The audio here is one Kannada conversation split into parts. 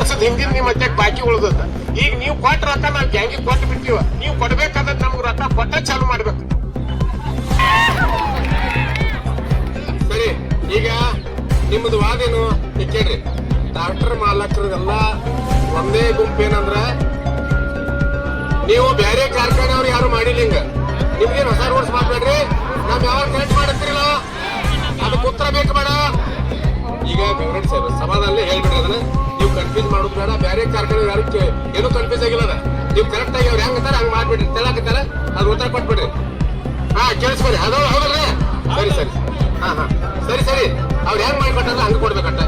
ವರ್ಷದ ಹಿಂದಿನ ನಿಮ್ಮ ಮತ್ತೆ ಬಾಕಿ ಉಳ್ದದ. ಈಗ ನೀವು ಕೊಟ್ಟ ರೊಕ್ಕ ನಾವ್ ಗ್ಯಾಂಗಿ ಕೊಟ್ಟು ಬಿಟ್ಟಿವ. ನೀವು ಕೊಡ್ಬೇಕಾದ್ರೆ ನಮ್ಗೆ ರೊಕ್ಕ ಕೊಟ್ಟ ಚಾಲು ಮಾಡ್ಬೇಕು. ಸರಿ, ಈಗ ನಿಮ್ಮದು ವಾದೇನು ಕೇಳ್ರಿ. ಟ್ರಾಕ್ಟರ್ ಮಾಲಕರಿಗೆಲ್ಲ ಒಂದೇ ಗುಂಪು ಏನಂದ್ರ, ನೀವು ಬೇರೆ ಕಾರ್ಖಾನೆ ಅವ್ರು ಯಾರು ಮಾಡಿಲ್ಲ. ಹಿಂಗ ನಿಮ್ಗೇನು ಹೊಸ ರೂಲ್ಸ್ ಮಾಡ್ಬೇಡ್ರಿ. ನಾವ್ ಯಾವಾಗ ಕರೆಕ್ಟ್ ಮಾಡತ್ತೀರಲ್ಲ ಅದಕ್ಕೆ ಉತ್ತರ ಬೇಕು ಬೇಡ. ಈಗ ಗೌರವ್ ಸಾಹೇಬ್ ಸಭಾದಲ್ಲಿ ಹೇಳ್ಬಿಡ್ರಿ, ಅದನ್ನ ನೀವು ಕನ್ಫ್ಯೂಸ್ ಮಾಡೋದು ಬೇಡ. ಬೇರೆ ಕಾರ್ಖಾನೆ ಯಾರು ಏನು ಕನ್ಫ್ಯೂಸ್ ಆಗಿಲ್ಲ. ಅದ ನೀವು ಕರೆಕ್ಟ್ ಆಗಿ ಅವ್ರು ಹೆಂಗತ್ತಾರ ಹಂಗ್ ಮಾಡ್ಬಿಡ್ರಿ. ತೆಳಕತ್ತಾರ ಅದ್ ಉತ್ತರ ಕೊಟ್ಬಿಡ್ರಿ. ಹಾ, ಕೇಳಿಸ್ಕೊಡಿ. ಅದು ಹೌದಲ್ರಿ? ಸರಿ ಸರಿ, ಹಾ ಹಾ, ಸರಿ ಸರಿ. ಅವ್ರು ಹೆಂಗ್ ಮಾಡ್ಕೊಟ್ಟಲ್ಲ ಹಂಗ ಕೊಡ್ಬೇಕಂತ.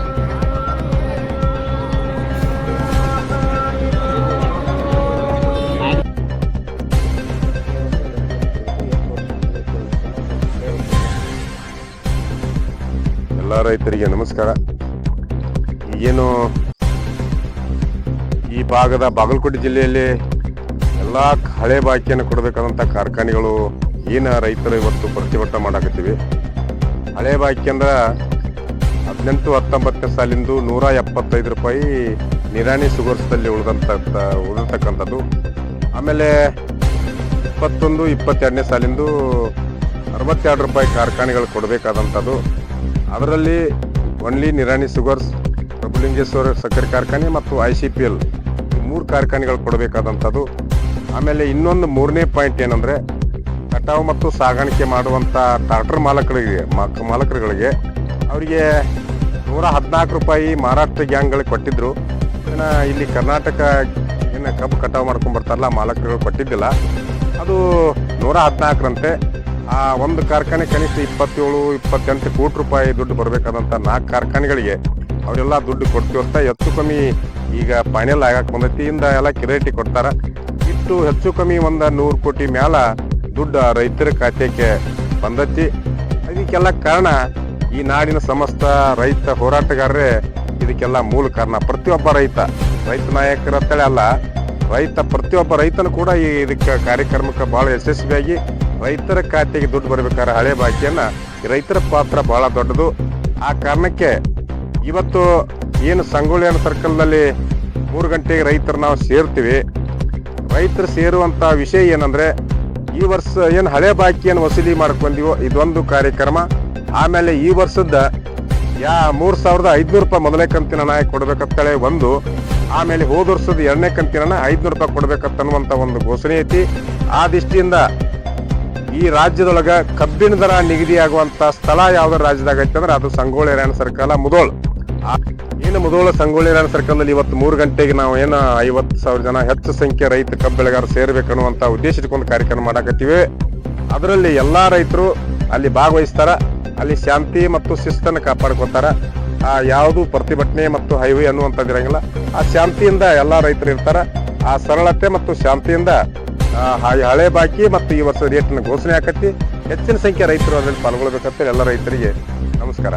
ಎಲ್ಲ ರೈತರಿಗೆ ನಮಸ್ಕಾರ. ಈಗೇನು ಈ ಭಾಗದ ಬಾಗಲಕೋಟೆ ಜಿಲ್ಲೆಯಲ್ಲಿ ಎಲ್ಲ ಹಳೆ ಬಾಕಿಯನ್ನು ಕೊಡಬೇಕಾದಂಥ ಕಾರ್ಖಾನೆಗಳು ಏನು ರೈತರು ಇವತ್ತು ಪ್ರತಿಭಟನೆ ಮಾಡಾಕತ್ತೀವಿ. ಹಳೆ ಬಾಕಿ ಅಂದ್ರೆ 18-19 ಸಾಲಿಂದು 175 ರೂಪಾಯಿ ನಿರಾಣಿ ಶುಗರ್ಸ್ದಲ್ಲಿ ಉಳಿದತಕ್ಕಂಥದ್ದು. ಆಮೇಲೆ 21-22 ಸಾಲಿಂದು 62 ರೂಪಾಯಿ ಕಾರ್ಖಾನೆಗಳು ಕೊಡಬೇಕಾದಂಥದ್ದು. ಅದರಲ್ಲಿ ಒನ್ಲಿ ನಿರಾಣಿ ಶುಗರ್ಸ್, ಪ್ರಭುಲಿಂಗೇಶ್ವರ ಸಕ್ಕರೆ ಕಾರ್ಖಾನೆ ಮತ್ತು ICPL 3 ಕಾರ್ಖಾನೆಗಳು ಕೊಡಬೇಕಾದಂಥದ್ದು. ಆಮೇಲೆ ಇನ್ನೊಂದು 3ನೇ ಪಾಯಿಂಟ್ ಏನಂದರೆ, ಕಟಾವು ಮತ್ತು ಸಾಗಾಣಿಕೆ ಮಾಡುವಂಥ ಟ್ರಾಕ್ಟರ್ ಮಾಲಕರುಗಳಿಗೆ ಅವರಿಗೆ 114 ರೂಪಾಯಿ ಮಹಾರಾಷ್ಟ್ರ ಗ್ಯಾಂಗ್ಗಳಿಗೆ ಕೊಟ್ಟಿದ್ರು. ಇಲ್ಲಿ ಕರ್ನಾಟಕ ಏನು ಕಬ್ಬು ಕಟಾವು ಮಾಡ್ಕೊಂಡು ಬರ್ತಾರಲ್ಲ ಮಾಲಕರುಗಳು ಕೊಟ್ಟಿದ್ದಿಲ್ಲ. ಅದು 114ರಂತೆ. ಆ ಒಂದು ಕಾರ್ಖಾನೆ ಕನಿಷ್ಠ 27-28 ಕೋಟಿ ರೂಪಾಯಿ ದುಡ್ಡು ಬರಬೇಕಾದಂಥ 4 ಕಾರ್ಖಾನೆಗಳಿಗೆ ಅವರೆಲ್ಲ ದುಡ್ಡು ಕೊಡ್ತೀವಂತ. ಹೆಚ್ಚು ಕಮ್ಮಿ ಈಗ ಫೈನಲ್ ಆಗಕ್ಕೆ ಬಂದೈತಿ. ಇಂದ ಎಲ್ಲ ಕಿರೇಟಿ ಕೊಡ್ತಾರ. ಇಟ್ಟು ಹೆಚ್ಚು ಕಮ್ಮಿ 100 ಕೋಟಿ ಮ್ಯಾಲ ದುಡ್ಡು ರೈತರ ಖಾತೆಗೆ ಬಂದೈತಿ. ಇದಕ್ಕೆಲ್ಲ ಕಾರಣ ಈ ನಾಡಿನ ಸಮಸ್ತ ರೈತ ಹೋರಾಟಗಾರರೇ ಇದಕ್ಕೆಲ್ಲ ಮೂಲ ಕಾರಣ. ಪ್ರತಿಯೊಬ್ಬ ರೈತ ನಾಯಕರ ಅಂತೇಳಿ ಅಲ್ಲ, ಪ್ರತಿಯೊಬ್ಬ ರೈತನು ಕೂಡ ಇದಕ್ಕೆ ಕಾರ್ಯಕ್ರಮಕ್ಕೆ ಬಹಳ ಯಶಸ್ವಿಯಾಗಿ ರೈತರ ಖಾತೆಗೆ ದುಡ್ಡು ಬರಬೇಕಾದ್ರೆ ಹಳೆ ಬಾಕಿಯನ್ನ ರೈತರ ಪಾತ್ರ ಬಹಳ ದೊಡ್ಡದು. ಆ ಕಾರಣಕ್ಕೆ ಇವತ್ತು ಏನು ಸಂಗೊಳ್ಳಿ ಸರ್ಕಲ್ನಲ್ಲಿ 3 ಗಂಟೆಗೆ ರೈತರು ನಾವು ಸೇರ್ತೀವಿ. ರೈತರು ಸೇರುವಂತ ವಿಷಯ ಏನಂದ್ರೆ, ಈ ವರ್ಷ ಏನು ಹಳೆ ಬಾಕಿಯನ್ನು ವಸೂಲಿ ಮಾಡ್ಕೊಂಡಿವೋ ಇದೊಂದು ಕಾರ್ಯಕ್ರಮ. ಆಮೇಲೆ ಈ ವರ್ಷದ 3,500 ರೂಪಾಯಿ ಮೊದಲನೇ ಕಂತಿನ ಹಣ ಕೊಡ್ಬೇಕಂತೇಳಿ ಒಂದು. ಆಮೇಲೆ ಹೋದ ವರ್ಷದ 2ನೇ ಕಂತಿನ ಹಣ 500 ರೂಪಾಯಿ ಕೊಡ್ಬೇಕಂತನ್ನುವಂತ ಒಂದು ಘೋಷಣೆ ಐತಿ. ಆ ದೃಷ್ಟಿಯಿಂದ ಈ ರಾಜ್ಯದೊಳಗ ಕಬ್ಬಿನ ದರ ನಿಗದಿಯಾಗುವಂತ ಸ್ಥಳ ಯಾವ್ದಾರ ರಾಜ್ಯದಾಗ ಐತೆ ಅಂದ್ರೆ ಅದು ಸಂಗೊಳ್ಳಿ ರಾಯಣ್ಣ ಸರ್ಕಲ್ ಮುಧೋಳ್. ಏನು ಮುಧೋಳ ಸಂಗೊಳ್ಳಿ ರಾಯಣ್ಣ ಸರ್ಕಲ್ನಲ್ಲಿ ಇವತ್ತು 3 ಗಂಟೆಗೆ ನಾವು ಏನು 50,000 ಜನ ಹೆಚ್ಚು ಸಂಖ್ಯೆ ರೈತ ಕಬ್ಬು ಬೆಳೆಗಾರರು ಸೇರ್ಬೇಕನ್ನುವಂತ ಉದ್ದೇಶ ಇಟ್ಕೊಂಡು ಕಾರ್ಯಕ್ರಮ ಮಾಡಾಕತ್ತೀವಿ. ಅದರಲ್ಲಿ ಎಲ್ಲಾ ರೈತರು ಅಲ್ಲಿ ಭಾಗವಹಿಸ್ತಾರ. ಅಲ್ಲಿ ಶಾಂತಿ ಮತ್ತು ಶಿಸ್ತನ್ನು ಕಾಪಾಡ್ಕೊತಾರ. ಯಾವುದು ಪ್ರತಿಭಟನೆ ಮತ್ತು ಹೈವೇ ಅನ್ನುವಂಥದ್ದು ಇರಂಗಿಲ್ಲ. ಆ ಶಾಂತಿಯಿಂದ ಎಲ್ಲಾ ರೈತರು ಇರ್ತಾರ. ಆ ಸರಳತೆ ಮತ್ತು ಶಾಂತಿಯಿಂದ ಹಳೆ ಬಾಕಿ ಮತ್ತು ಈ ವರ್ಷ ರೇಟ್ನ ಘೋಷಣೆ ಆಕತಿ. ಹೆಚ್ಚಿನ ಸಂಖ್ಯೆ ರೈತರು ಅದರಲ್ಲಿ ಪಾಲ್ಗೊಳ್ಬೇಕಂತ ಎಲ್ಲ ರೈತರಿಗೆ ನಮಸ್ಕಾರ.